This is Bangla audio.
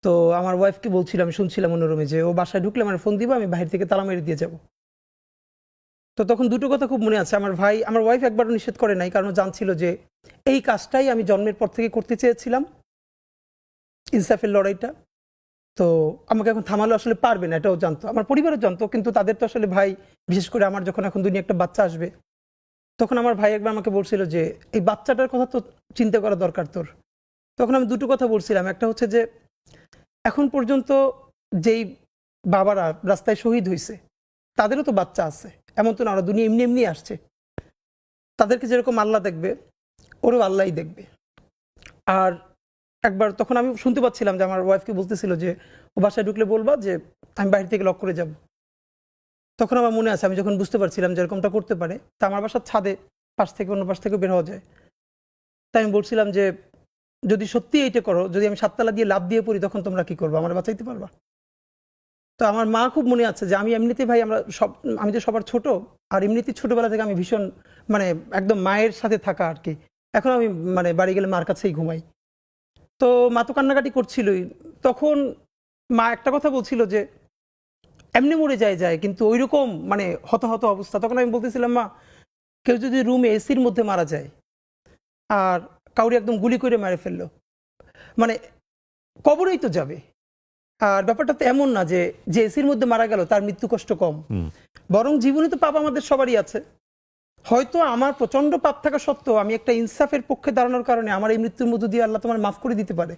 তো আমার ওয়াইফকে বলছিলাম, শুনছিলাম অন্য রুমে যে ও বাসায় ঢুকলে আমার ফোন দিবা, আমি বাহির থেকে তালা মেরে দিয়ে যাব। তো তখন দুটো কথা খুব মনে আছে। আমার ওয়াইফ একবারও নিষেধ করে নাই, কারণ ও জানছিল যে এই কাজটাই আমি জন্মের পর থেকে করতে চেয়েছিলাম, ইনসাফের লড়াইটা। তো আমাকে এখন থামালো আসলে পারবে না, এটাও জানতো, আমার পরিবারও জানতো। কিন্তু তাদের তো আসলে ভাই, বিশেষ করে আমার যখন এখন দুনিয়া একটা বাচ্চা আসবে, তখন আমার ভাই একবার আমাকে বলছিল যে এই বাচ্চাটার কথা তো চিন্তা করা দরকার তোর। তখন আমি দুটো কথা বলছিলাম। একটা হচ্ছে যে এখন পর্যন্ত যেই বাবারা রাস্তায় শহীদ হয়েছে তাদেরও তো বাচ্চা আছে, এমন তো না ওরা দুনিয়া এমনি এমনি আসছে। তাদেরকে যেরকম আল্লাহ দেখবে, ওরও আল্লাহই দেখবে। আর একবার তখন আমি শুনতে পাচ্ছিলাম যে আমার ওয়াইফকে বলতেছিল যে ও বাসায় ঢুকলে বলবা যে আমি বাইরে থেকে লক করে যাব। তখন আমার মনে আছে, আমি যখন বুঝতে পারছিলাম যে এরকমটা করতে পারে, তা আমার বাসার ছাদে পাশ থেকে অন্য পাশ থেকে বের হওয়া যায়। তাই আমি বলছিলাম যে যদি সত্যি এইটা করো, যদি আমি 7 তালা দিয়ে লাফ দিয়ে পড়ি, তখন তোমরা কি করবো, আমার বাঁচাইতে পারবা? তো আমার মা খুব মনে আছে যে আমি এমনিতে ভাই, আমি তো সবার ছোট, আর এমনিতে ছোটবেলা থেকে আমি ভীষণ মানে একদম মায়ের সাথে থাকা আর কি। এখন আমি মানে বাড়ি গেলে মার কাছেই ঘুমাই। তো মা তো কান্নাকাটি করছিলই। তখন মা একটা কথা বলছিল যে এমনি মরে যায় কিন্তু ওইরকম মানে হতাহত অবস্থা। তখন আমি বলতেছিলাম, মা, কেউ যদি রুমে এসির মধ্যে মারা যায় আর কাউরি একদম গুলি করে মেরে ফেললো, মানে কবরেই তো যাবে। আর ব্যাপারটা তো এমন না যে যে এসির মধ্যে মারা গেল তার মৃত্যু কষ্ট কম, বরং জীবনে তো পাপ আমাদের সবারই আছে। হয়তো আমার প্রচন্ড পাপ থাকা সত্ত্বেও আমি একটা ইনসাফের পক্ষে দাঁড়ানোর কারণে আমার এই মৃত্যুর মধ্য দিয়ে আল্লাহ তোমার মাফ করে দিতে পারে।